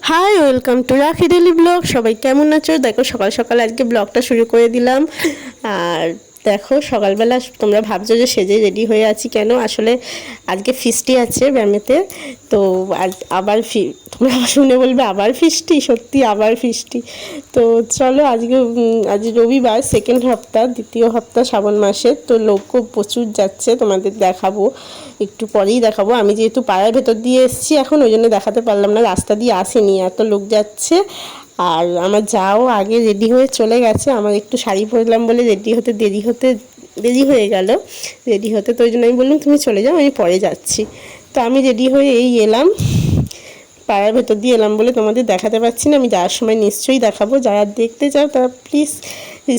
High, welcome to রাখি daily blog. সবাই কেমন আছো? দেখো সকাল সকাল আজকে ব্লগটা শুরু করে দিলাম। আর দেখো সকালবেলা তোমরা ভাবছো যে সেজে রেডি হয়ে আছি কেন, আসলে আজকে ফিস্টি আছে ব্যায়ামেতে। তো আজ আবার তোমরা শুনে বলবে আবার ফিস্টি, সত্যি আবার ফিস্টি। তো চলো আজকে আজ রবিবার, সেকেন্ড সপ্তাহ, দ্বিতীয় সপ্তাহ শ্রাবণ মাসের। তো লোকও প্রচুর যাচ্ছে, তোমাদের দেখাবো একটু পরেই দেখাবো। আমি যেহেতু পাড়ার ভেতর দিয়ে এসেছি এখন, ওই জন্য দেখাতে পারলাম না, রাস্তা দিয়ে আসেনি, এত লোক যাচ্ছে। আর আমার যাও আগে রেডি হয়ে চলে গেছে, আমার একটু শাড়ি পরলাম বলে দেরি হয়ে গেল রেডি হতে। তো ওই জন্য আমি বললাম তুমি চলে যাও, আমি পরে যাচ্ছি। তো আমি রেডি হয়ে এই এলাম, পাড়ার ভেতর দিয়ে এলাম বলে তোমাদের দেখাতে পারছি না। আমি যাওয়ার সময় নিশ্চয়ই দেখাবো, যারা দেখতে চাও তারা প্লিজ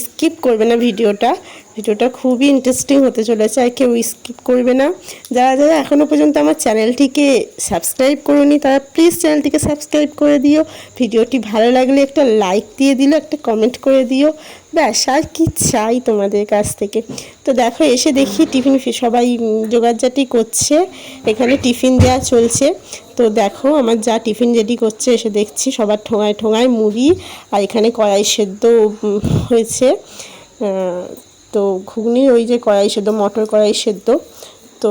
স্কিপ করবে না ভিডিওটা। ভিডিওটা খুবই ইন্টারেস্টিং হতে চলেছে, আর কেউ স্কিপ করবে না। যারা যারা এখনও পর্যন্ত আমার চ্যানেলটিকে সাবস্ক্রাইব করোনি তারা প্লিজ চ্যানেলটিকে সাবস্ক্রাইব করে দিও। ভিডিওটি ভালো লাগলে একটা লাইক দিয়ে দিও, একটা কমেন্ট করে দিও, ব্যাস আর কি চাই তোমাদের কাছ থেকে। তো দেখো এসে দেখি টিফিন সবাই জোগাড়জাটি করছে, এখানে টিফিন দেওয়া চলছে। তো দেখো আমার যা টিফিন রেডি করছে, এসে দেখছি সবার ঠোঙায় ঠোঙায় মুড়ি, আর এখানে কড়াই সেদ্ধ হয়েছে। তো ঘুগনি, ওই যে কড়াই সেদ্ধ, মটর কড়াই সেদ্ধ। তো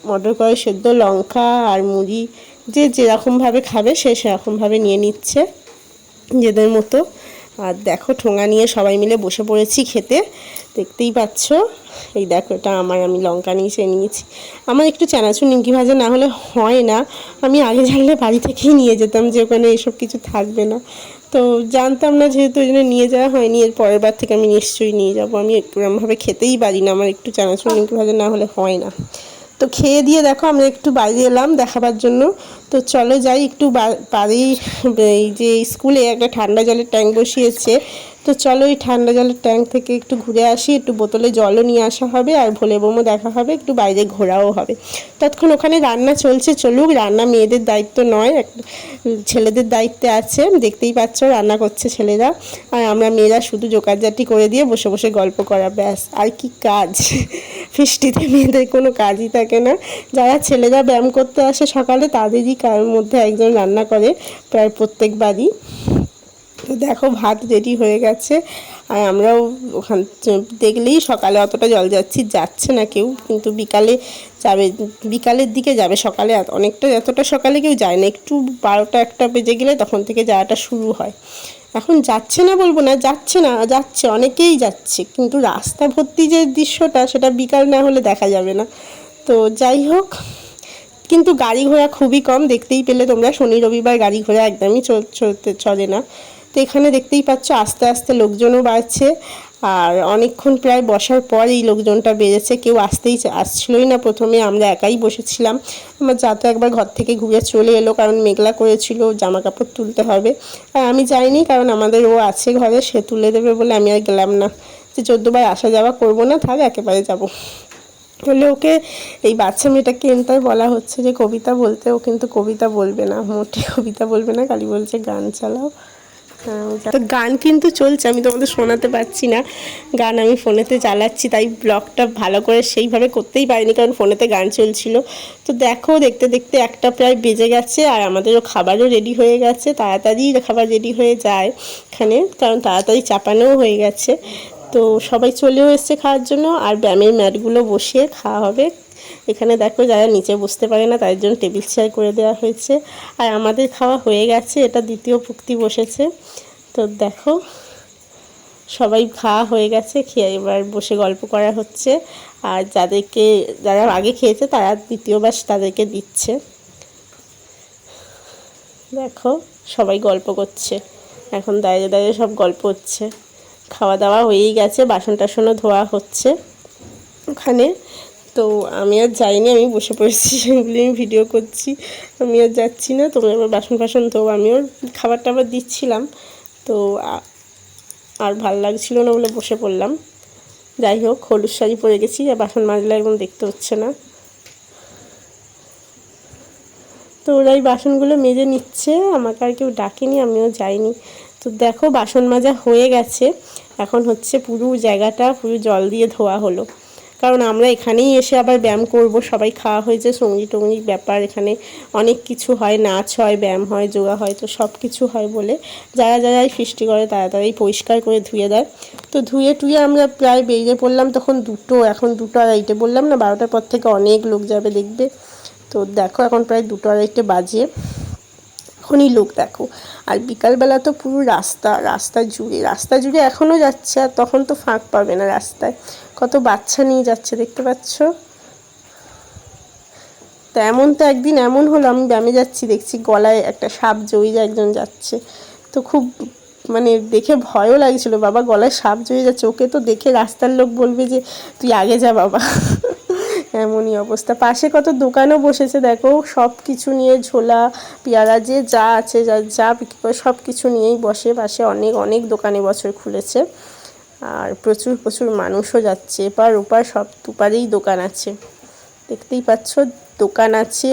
মটর কড়াই সেদ্ধ, লঙ্কা আর মুড়ি, যে যেরকমভাবে খাবে সে সেরকমভাবে নিয়ে নিচ্ছে নিজেদের মতো। আর দেখো ঠোঙা নিয়ে সবাই মিলে বসে পড়েছি খেতে, দেখতেই পাচ্ছ। এই দেখো এটা আমি লঙ্কা নিয়েছি। আমার একটু চানাচুর নিমকি ভাজা না হলে হয় না। আমি আগে জানলে বাড়ি থেকেই নিয়ে যেতাম, যে ওখানে এসব কিছু থাকবে না। তো জানতাম না যেহেতু, ওই জন্য নিয়ে যাওয়া হয়নি। এর পরের বার থেকে আমি নিশ্চয়ই নিয়ে যাবো। আমি এরকমভাবে খেতেই পারি না, আমার একটু চানাচুর নিমকি ভাজা না হলে হয় না। তো খেয়ে দিয়ে দেখো আমরা একটু বাইরে এলাম দেখাবার জন্য। তো চলো যাই একটু বাড়ি, এই যে স্কুলে একটা ঠান্ডা জলের ট্যাঙ্ক বসিয়েছে। তো চলো এই ঠান্ডা জলের ট্যাঙ্ক থেকে একটু ঘুরে আসি, একটু বোতলে জলও নিয়ে আসা হবে, আর ভোলে বোমও দেখা হবে, একটু বাইরে ঘোরাও হবে। ততক্ষণ ওখানে রান্না চলছে, চলুক। রান্না মেয়েদের দায়িত্ব নয়, ছেলেদের দায়িত্বে আছে। দেখতেই পাচ্ছ রান্না করছে ছেলেরা, আর আমরা মেয়েরা শুধু জোগাড়জাটি করে দিয়ে বসে বসে গল্প করা, ব্যাস আর কি কাজ। ফিস্টিতে মেয়েদের কোনো কাজই থাকে না। যারা ছেলেরা ব্যায়াম করতে আসে সকালে, তাদেরই কারোর মধ্যে একজন রান্না করে প্রায় প্রত্যেকবারই। তো দেখো ভাত রেডি হয়ে গেছে, আর আমরাও ওখান দেখলেই সকালে অতটা জল যাচ্ছে না কেউ, কিন্তু বিকালে যাবে, বিকালের দিকে যাবে। সকালে অনেকটা, এতটা সকালে কেউ যায় না, একটু 12টা 1টা বেজে গেলে তখন থেকে যাওয়াটা শুরু হয়। এখন যাচ্ছে না বলবো না, যাচ্ছে অনেকেই যাচ্ছে, কিন্তু রাস্তা ভর্তি যে দৃশ্যটা, সেটা বিকাল না হলে দেখা যাবে না। তো যাই হোক, কিন্তু গাড়ি ঘোড়া খুবই কম, দেখতেই পেলে তোমরা। শনি রবিবার গাড়ি ঘোড়া একদমই চলে না। তো এখানে দেখতেই পাচ্ছ আস্তে আস্তে লোকজনও বাড়ছে, আর অনেকক্ষণ প্রায় বসার পর এই লোকজনটা বেড়েছে। কেউ আসছিলই না প্রথমে, আমরা একাই বসেছিলাম। আমার যা তো একবার ঘর থেকে ঘুরে চলে এলো, কারণ মেঘলা করেছিল, জামা কাপড় তুলতে হবে। আর আমি যাইনি, কারণ আমাদের ও আছে ঘরে, সে তুলে দেবে বলে আমি আর গেলাম না, যে 14বার আসা যাওয়া করবো না, থাক একেবারে যাবো বলে। ওকে, এই বাচ্চা মেয়েটাকে এনতাই বলা হচ্ছে যে কবিতা বলতে, ও কিন্তু কবিতা বলবে না, মোটে কবিতা বলবে না, খালি বলছে গান চালাও। তো গান কিন্তু চলছে, আমি তোমাদের শোনাতে পারছি না। গান আমি ফোনেতে চালাচ্ছি, তাই ব্লগটা ভালো করে সেইভাবে করতেই পারিনি, কারণ ফোনেতে গান চলছিল। তো দেখো দেখতে দেখতে 1টা প্রায় বেজে গেছে, আর আমাদেরও খাবারও রেডি হয়ে গেছে। তাড়াতাড়ি খাবার রেডি হয়ে যায় এখানে, কারণ তাড়াতাড়ি চাপানোও হয়ে গেছে। তো সবাই চলেও এসছে খাওয়ার জন্য, আর ব্যায়ামের ম্যাটগুলো বসিয়ে খাওয়া হবে। এখানে দেখো যারা নিচে বসতে পারে না তাদের জন্য টেবিল চেয়ার করে দেওয়া হয়েছে। আর আমাদের খাওয়া হয়ে গেছে, এটা দ্বিতীয় পুক্তি বসেছে। তো দেখো সবাই খাওয়া হয়ে গেছে, খেয়ে এবার বসে গল্প করা হচ্ছে। আর যারা আগে খেয়েছে তারা দ্বিতীয়বার তাদেরকে দিচ্ছে। দেখো সবাই গল্প করছে, এখন দাঁড়িয়ে দাঁড়িয়ে সব গল্প হচ্ছে। খাওয়া দাওয়া হয়েই গেছে, বাসন টাসনও ধোয়া হচ্ছে ওখানে। তো আমি আর যাইনি, আমি বসে পড়েছি, সেগুলি আমি ভিডিও করছি। আমি আর যাচ্ছি না, তোমরা এবার বাসন ফাসন ধোও। আমিও খাবার টাবার দিচ্ছিলাম, তো আর ভাল লাগছিল না বলে বসে পড়লাম। যাই হোক, হলুদ শাড়ি পরে গেছি, আর বাসন মাজলে একদম দেখতে হচ্ছে না। তো ওরাই বাসনগুলো মেজে নিচ্ছে, আমাকে আর কেউ ডাকেনি, আমিও যাইনি। তো দেখো বাসন মাজা হয়ে গেছে, এখন হচ্ছে পুরো জায়গাটা পুরো জল দিয়ে ধোয়া হলো, কারণ আমরা এখানেই এসে আবার ব্যায়াম করব, সবাই খাওয়া হয়েছে, সঙ্গী টঙ্গির ব্যাপার, এখানে অনেক কিছু হয়, নাচ হয়, ব্যায়াম হয়, যোগা হয়, তো সব কিছু হয় বলে যারা যারাই ফিস্টি করে তারা তারাই পরিষ্কার করে ধুয়ে দেয়। তো ধুয়ে টুয়ে আমরা প্রায় বেরিয়ে পড়লাম, তখন এখন 2:30 বললাম না 12টার পর থেকে অনেক লোক যাবে দেখবে। তো দেখো এখন প্রায় 2:30 বাজে, এখনই লোক দেখো। আর বিকালবেলা তো পুরো রাস্তা জুড়ে এখনও যাচ্ছে, আর তখন তো ফাঁক পাবে না রাস্তায়, কত বাচ্চা নিয়ে যাচ্ছে দেখতে পাচ্ছ। তো একদিন এমন হলো, আমি ব্যায়ামে যাচ্ছি, দেখছি গলায় একটা সাপ জড়িয়ে একজন যাচ্ছে, তো খুব মানে দেখে ভয়ও লাগছিল, বাবা গলায় সাপ জড়িয়ে যাচ্ছে, ওকে তো দেখে রাস্তার লোক বলবে যে তুই আগে যা বাবা। এমনই অবস্থা। পাশে কত দোকানও বসেছে দেখো, সব কিছু নিয়ে, ঝোলা পেয়ারা যে যা আছে, যা বিক্রি করে সব কিছু নিয়েই বসে। পাশে অনেক অনেক দোকানে বছর খুলেছে, আর প্রচুর প্রচুর মানুষও যাচ্ছে, এপার ওপার সব দুপারেই দোকান আছে, দেখতেই পাচ্ছ। দোকান আছে,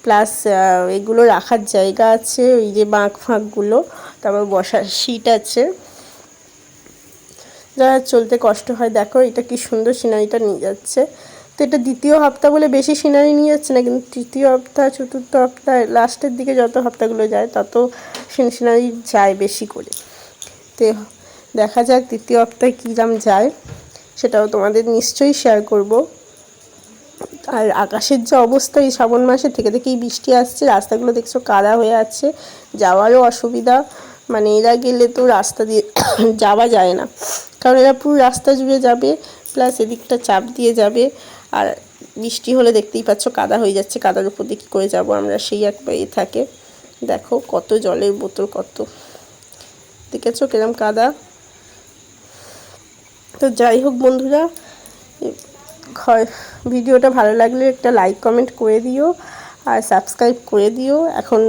প্লাস এগুলো রাখার জায়গা আছে, ওই যে বাঁক ফাঁকগুলো, তারপর বসার সিট আছে, যারা চলতে কষ্ট হয়। দেখো এটা কি সুন্দর সিনারিটা নিয়ে যাচ্ছে। তো এটা দ্বিতীয় হপ্তাহ বলে বেশি সিনারি নিয়ে যাচ্ছে না, কিন্তু তৃতীয় হপ্তাহ, চতুর্থ হপ্তাহ, লাস্টের দিকে যত হপ্তাহগুলো যায় তত সিনারি যায় বেশি করে। তো দেখা যাক তৃতীয় হপ্তাহে কী দাম যায়, সেটাও তোমাদের নিশ্চয়ই শেয়ার করব। আর আকাশের যে অবস্থা, এই শ্রাবণ মাসে থেকে থেকেই বৃষ্টি আসছে, রাস্তাগুলো দেখছো কাদা হয়ে আছে, যাওয়ারও অসুবিধা, মানে এরা গেলে তো রাস্তা দিয়ে যাওয়া যায় না, কারণ এরা পুরো রাস্তা জুড়ে যাবে, প্লাস এদিকটা চাপ দিয়ে যাবে, আর বৃষ্টি হলে দেখতেই পাচ্ছ কাদা হয়ে যাচ্ছে, কাদার উপর দিয়ে কী করে যাবো আমরা, সেই একটা থাকে। দেখো কত জলের বোতল, কত দেখেছো কিরম কাদা। তো যাই হোক বন্ধুরা, ভিডিওটা ভালো লাগলে একটা লাইক কমেন্ট করে দিও, আর সাবস্ক্রাইব করে দিও। এখন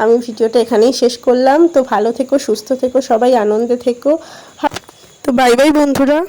আমি ভিডিওটা এখানেই শেষ করলাম। তো ভালো থেকো, সুস্থ থেকো, সবাই আনন্দে থেকো। তো বাই বাই বন্ধুরা।